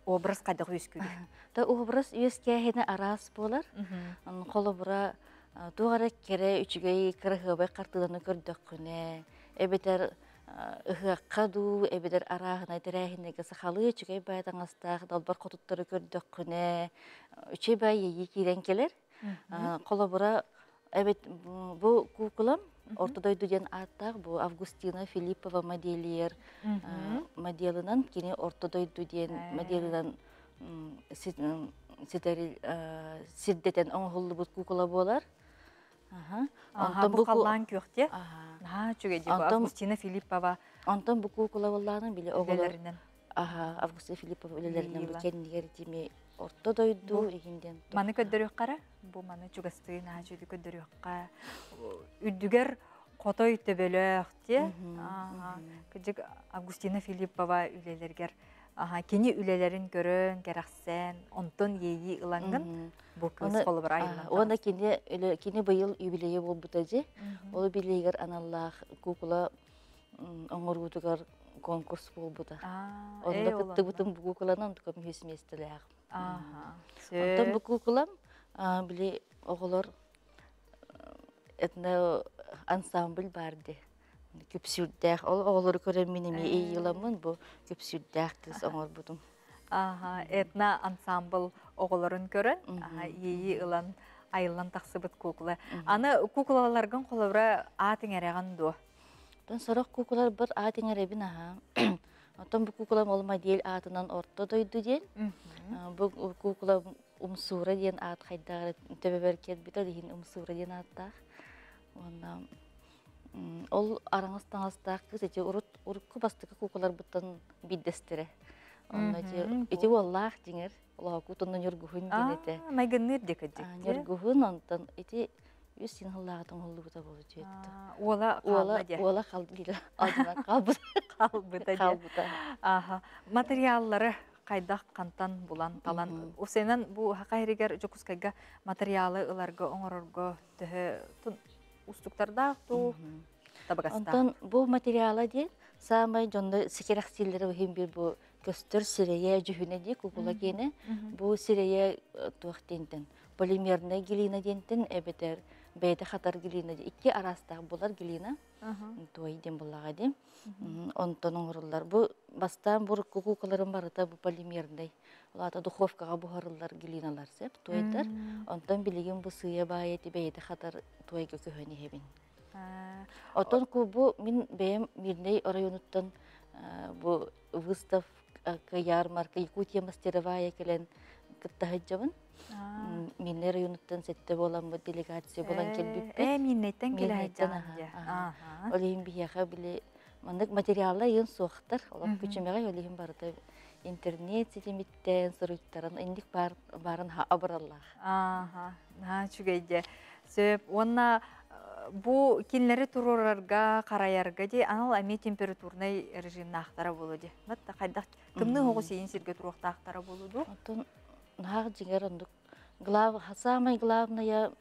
образ кайдак үскүрү. Та образ үскәһене арас болар. Колобура тугара кере үчүгөй кырыгыбай картыданы көрдөк күнэ. Эбетер ыхакка ду эбетер арахына терәһинеге сахалы үчүгөй байтаңастак далбар котуттары көрдөк күнэ. Үчөй бай еги кирен келер. Колобура эбет бу куклам ортодойду ден аттак бу Августина Филиппова моделиер моделынан кини ортодойду ден моделинан сирдетен оңгулду бут кукла болар. Бу каллан көкте. Чүгеди бу Августина Филиппова. Антон бу кукла болларын биле оголорунан. Августина Филиппова үлелеринен бу кендигер тими ортодойду эгинден. Маны көдөрөк кара. Бу маны чугастыгын ажыды көдөрөкка. Үдүгер котой төбөлөк те. Кыжык Августина Филиппова үлелергер. Кени үлелерин көрөн, кераксен, онтон ейи ылангын. Бу кыз колу бир айынан. Онда кени быйыл юбилейи болбута же. Ол билейгер аналлах кукла оңорутугар конкурс болбута. Онда кытты бутун бу кукланан көм хүсместелек. Онтон бу куклам биле оголор этне ансамбль барды. Көпсүрдәк, ол оголор көрөм менеме ийиламын бу көпсүрдәк кыз оңор бутум. Этна ансамбль оголорун көрөн, ийи ылан айылан таксыбыт кукла. Аны куклаларгын колобра атың араган ду. Тон сорок куклар бир атың арабин Отон бу куклам ол модель атынан ортодойду ден. Бу кукла умсура ден ат хайдагы төбөбөр кетбите ден умсура ден аттак. Онда ол араңастаңастак кыз эти урукку бастыкы куклар буттан биддестере. Онда эти wallah деңер, ла кутунун юргухун денете. Майгыныр декедик. Юргухун онтан эти үс син халлагатын холлубута болу жетти. Ола калды киле. Алдына калбыта. Материаллары кайдак кантан булан талан. Усенен бу хакайригер жокускайга материалы ыларга оңорорго төһө устуктарда ту табагаста. Антон бу материалы де самай жонда секераксиллери бу бир бу көстөр сирeye жүһүнө ди кукула кене. Бу сирeye туактентен полимерный глина дентен эбетер бейде хатар глина икки арастагы булар глина. Той дем булага ди. Онтон оңорлар бу бастан бур кукуларын барыта бу полимерный. Улата духовкага бухарылар глиналар сеп тойдар. Онтон билеген бу сыя баети бейде хатар тойга көһөнү хебин. Отон бу мин бем мирней районуттан бу выставка ярмарка Якутия мастеровая келен кыттахыджабын. Минне районуттан сетте болан бу делегация болан келбип. Миннеттен келайджан. Олейин бияха биле мандык материаллар ен соқтар. Олар күчемега олейин барыта интернет сетемиттен соруйттарын индик барын абыраллах. Чугайде. Сөп, онна бу кинлери турурарга, караярга де анал ами температурный режимна ахтара болу де. Батта кайдак кымны хогу сейин сирге туруқта ахтара болу ду? Отон наг жигер ондук самый главное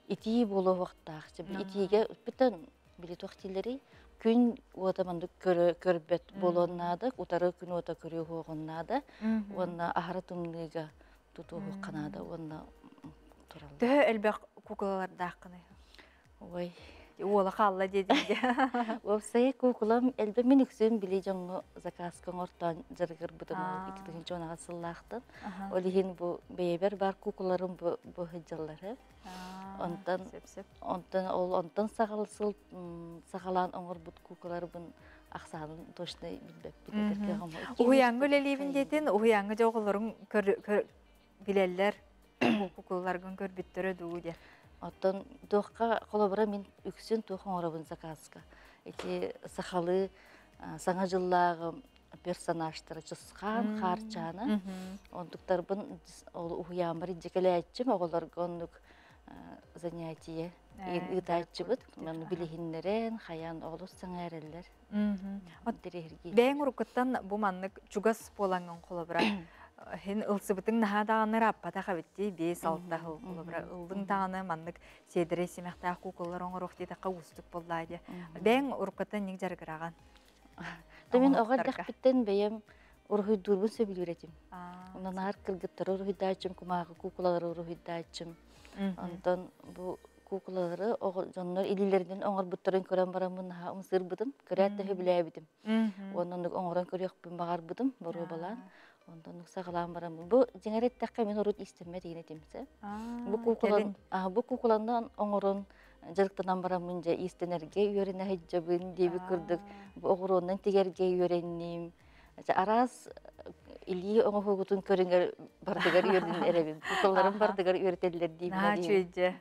ити болу вақтақ. Итиге бүтін билет вақтилери күн отамандык көрбет болоннады, утары күн ота көрі хоғыннады, онна ахары тымныга туту қанады, онна туралы. Төхі әлбәқ кукулаларды аққыны? Ой. Ола қалла дедіңде. Опсай кукулам әлбә мен үксен біле жаңғы заказкан ортан жарғыр бұтын икітігін жонаға сыллақты. Олеген бұ бейбер бар кукуларым бұ хыджалары. Онтан сағалан оңыр бұт кукулары бұн ақсанын точно білбеп. Уяңғы лелейбін детін, уяңғы жоғылырың білелер кукуларғын көрбіттірі дұғы. Оттан тоққа қолабыра мен үксен тоқын орабын заказға. Эти сақалы саңа жыллағы персонажтары жысқан, қарчаны. Ондықтар бұн ұямыры жекелі әтчім, оғыларға ондық занятие ұйтайчы бұд. Мен білігінлерін, қаян оғылы саңа әрелер. Бәйін ұрықыттан бұл маннық жүгас болаңын қолабыра. Хен ылсыбытың наға дағаны раппатаға бітті, 5-6 тағыл қолыбыра.Ылдың дағаны маннық седірі семяқтағы куколар оңыр оқтетаққа ұстық болдайды. Бәң ұрқыттан нең жарғыраған? Мен оғар дақпеттен бәйім ұрғыдурбын сөбіл өретім. Онан ар кіргіттар ұрғыдайчым, күмағы куколалар ұрғыдайчым. Онтан бұл куколалары жонлар илилерден оңыр бұттарын көрен барамын наға ұмсыр бұдым, көрәтті хөбіләй бідім. Онан оңыран көрек бін бағар бұдым, бару балан. Ondan sağlam baram. Bu cengaret takka men urut istemme degene temse. Bu kukulandan oңорон жарыктан барам мынжа истенерге үйренә хәҗҗәбен дип күрдек. Bu оңорондан тегерге үйренним. Арас или оңогутун көрүнгөр бардыгар үйренен эребин. Кукулларым бардыгар үйрәтелдер дип. Чөҗе.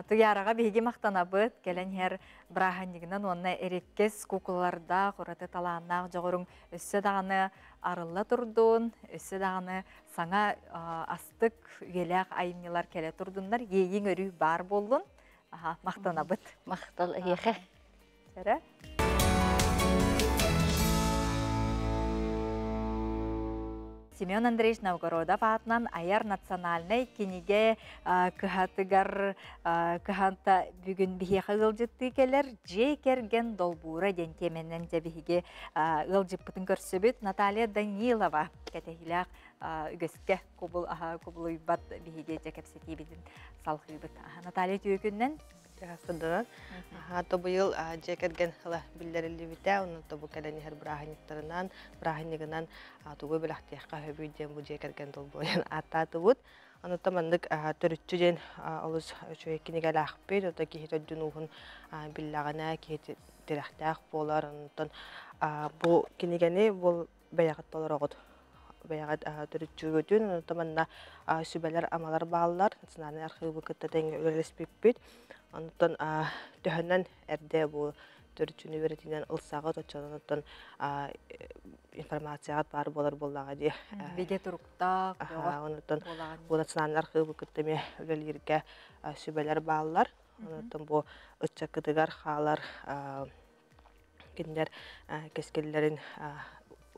Туярага беге мактанабыт, келен һәр браханнигинен онна эреккес кукулларда кораты талааннак жогорун өссө даганы арылла турдун, өссө даганы саңа астык үеләк айнылар келе турдундар, ең өрү бар болдун. Мактанабыт. Мактал эһе. Сәре? Семен Андреевич Новгородов атынан аяр национальный кинеге кыхатыгар кыханта бүгін бихеха ылжытты келер же керген долбура ден теменен жабихиге ылжыппытын көрсөбүт Наталья Данилова кәтехилак үгөске кубулуй бат бихиге жекепсетибидин салхыбыт. Наталья түйөкүннен Хастыдыран. Ато быйыл жекерген хыла биллерили бите, оны тобу кәләне һәр браханиктарынан, браханигынан тугы белахтыякка хөбүден бу жекерген долбоян ататыбыт. Аны тамандык төрүччүден олус чөйкинеге лахпет, ото кихите дүнухун биллагана кихите дирахтак болар, онтон бу кинегени бул баягат болар огот. Баягат төрүччүгөдүн, таманна сүбелер амалар баалар, национальный архивы кыттатен өлеспеппит. Онтон төһөннән әрдә бу төрүчүнү беретинен ылсагы точонотон информацияга бар болар боллага ди. Биге туруктак, онтон бу национальный архивы кыттыме өлелерге сүбелер баалар. Онтон бу ыччакыдыгар халар киндер кескеллерин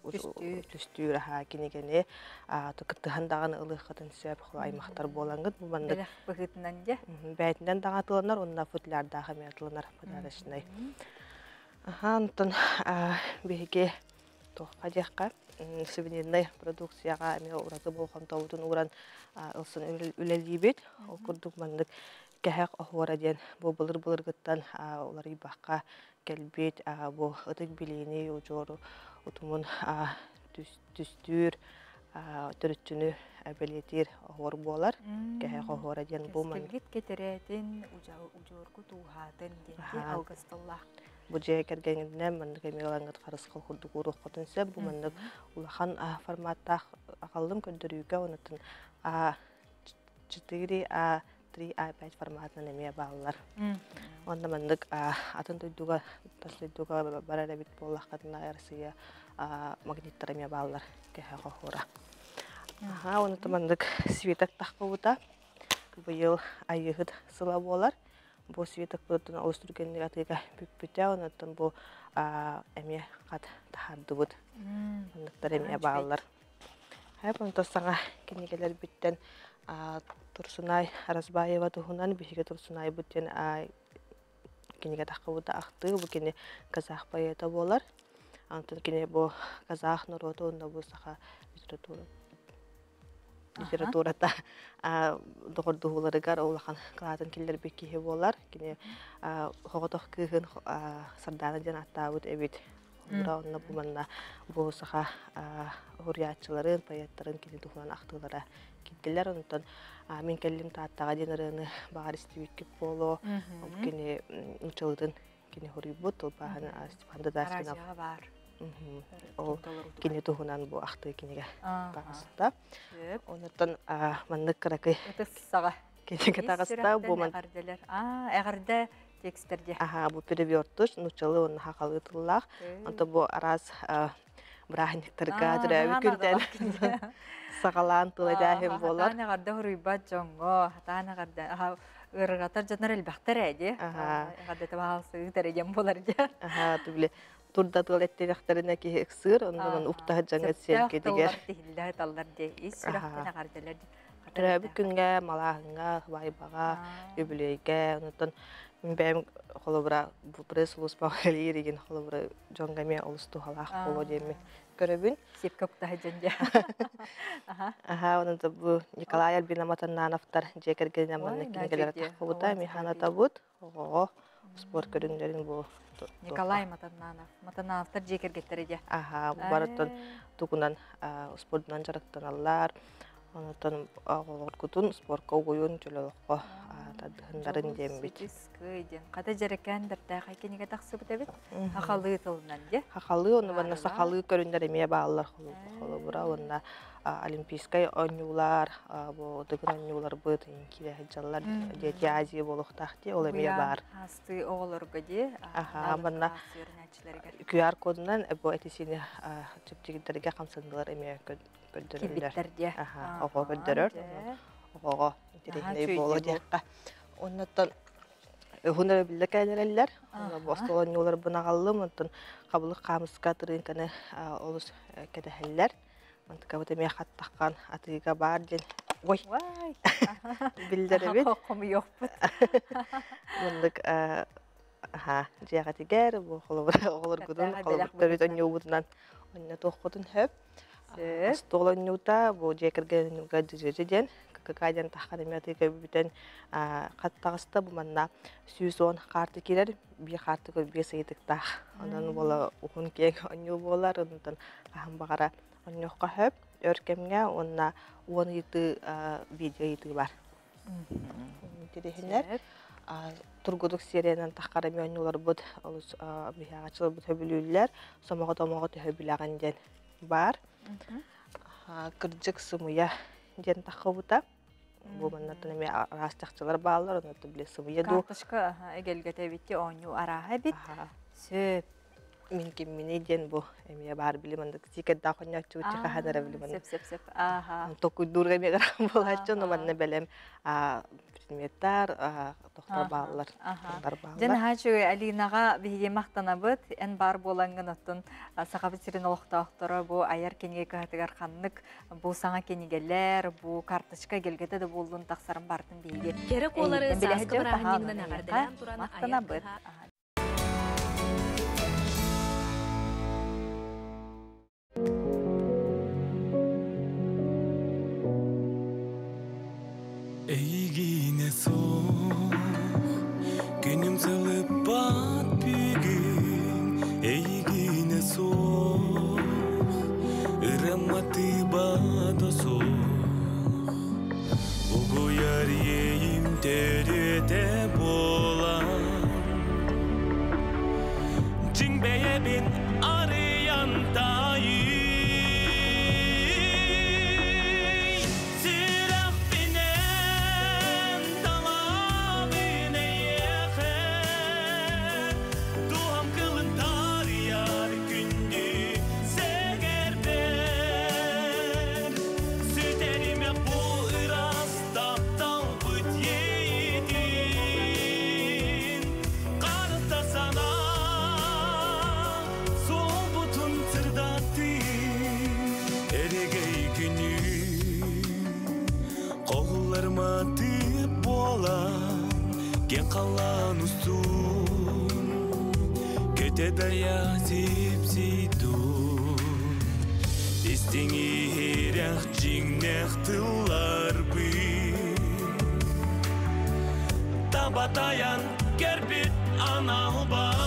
түстүр кинегене тукыттыхан даганы ылыхатын сөп аймактар болаңгыт бу бандык быгытынан же бәйтинен дагатыланар онна футляр дагы метланар подарочный. Антон беге тоққа жаққа сувенирный продукцияға мен ураты болған таудың уран ылсын үлелейбет. Ол күрдік мандық кәхәк охуара ден бұл бұлыр гыттан олар ибаққа келбет, бұл ұтық білейіне ұжору ұтымын түстүр түрітчіні әбелетер охуар болар. Кәхәк охуара ден бұл мандық. Кескілгет кетеретін ұжорғы туғатын денде алғыстылақ. Бу же кергенинен мындык эмелаңыт карыскыл курдук урук потенсе бу мындык улахан форматта акалдым көндөрүүгө онутун A4 A3 A5 форматынан эме баалар. Онда мындык атын туйдуга таслыйдуга барара бит боллакатына ярсыя магниттар эме баалар кеха хохура. Онутун мындык светак таккыбыта быйыл айыгыт сыла болар. бу светок бүтүн олустургенник атыга бүкпүтэ онотон бу эме кат тахардыбыт. Ондуктар эме баалар. Хап онтосаңа кинигелер бүттен Турсунай Аразбаева тухунан бишиге Турсунай бүттен киниге такыбыта акты бу кини казах поэта болар. Антон кини бу казах народу онда бу саха литературата догордууларыгар улахан кылатын киллер беккихи болар. Кини хоготох кыгын сарданы жан аттабыт эбит. Онда бу манна бу саха хуриятчыларын, поэттарын кини тухунан актылара киттилер. Онтон мен келлим тааттага денерыны багар истибиккип боло. Кини учылдын кини хурибут ол бахан Степанда Даскинов. Ол кини тухунан бу акты киниге тагыста. Онтон маннык каракай сага киниге тагыста бу ман эгерде тексттерде. Бу перевёртуш нучалы он хакалы тыллах. Онто бу араз брахниктарга дөрөбү күнден сагалан тылайдахым болар. Хатана гарда хурибат жоңго, хатана гарда ыргатар жанар элбактар эди. Гадда табалсы тереген болар же. Түгле турда тылеттектерине ки эксыр, ондан уктаа жаңа селке дигер. Тилдә таллар де. Исрахтана гардалар. Дөрөбү күнгө малахынга, байбага, юбилейге, ондан мен холобра бу пресс-лус пахалиреген холобра жоңгаме олусту халах боло деми. Көрөбүн сепкокта жанжа. Онда бу Николай Альбинаматаннановтар жекерген манна кинегелер такыбыта механа табут. Спорт көрүндөрүн бу Николай Матановтар жекергеттерге. Бу бараттан тугунан спорттан жарыктаналар. Онтон олоркутун спортко ойын жөлөккө тадындарын дембит. Када жерекендер тагы кинеге таксыбыт эбит. Хакалы тылынан же. Хакалы оны бана сакалы көрүндөр эме баалар холобура онда олимпийская ойнулар, бу дыгын ойнулар быт инкиле жаллар дети Азия болуктакти ол эме бар. Асты оголорго же. Бана QR кодунан бу этисини чөптүгүлөргө камсындылар эме көдөрүлөр. Ого көдөрөр. Ого интернет боло жакка. Оннотон хунар билдекелерлер, бостолон юлар бунагаллым, онтон кабылык камыска тырынканы олус кедехеллер. Онтка бут эме хат таккан атыга бар ден. Ой. Билдеребит. Кому жокпут. Мындык жага тигер, бу оголор гудун, колбут оньюбутунан онна тохкутун хөп. Столон нюта, бу жекерген гаджежеден, какайдан тахкан эметиге бүтен каттагыста бу манна сүйсөн карты кирер, би карты көр би сейдик тах. Андан бола укун кең онью болар, ондан кахам багара оньюкка хөп, өркемге онна 17 видео ити бар. Тирехинер тургудук сериянан тахкара мөнюлар бут, олус бихагачылар бут хөбүлүлөр, сомого томого төбүлөгөн ден бар. Кырдык сымыя ден тахыбыта. Бу маннатын эме растакчылар баалар, оноту биле сымыя ду. Картышка эгелгете битти оню араха бит. Сөп Min kimini den bu emye bar bili mandık siket da konya çuçi kahadara bili mandık. Sep. Toku durga mi garam bolaço no manne belem primetar doktor bağlar. Jana haçı Alinaga bihe maqtanabıt en bar bolangın ottun saqabı sirin olaqtaqtara bu ayar kenge kahatigar xanlık bu sana kenigeler bu kartışka gelgete de boldun taqsarın bardın bihe. Gerek oları saskı bırahanından agardalan turan maqtanabıt. Eygine soğuk, günüm sılıp bat bugün. Eygine soğuk, ıramatı bada soğuk. Ugu yariyim terete bolan. Cingbeye bin arayan dayı. Silah binen dalan. кен қалан ұстун көте дая зипсидун истеңи херях жиңнех тылар бы табатаян кербит аналба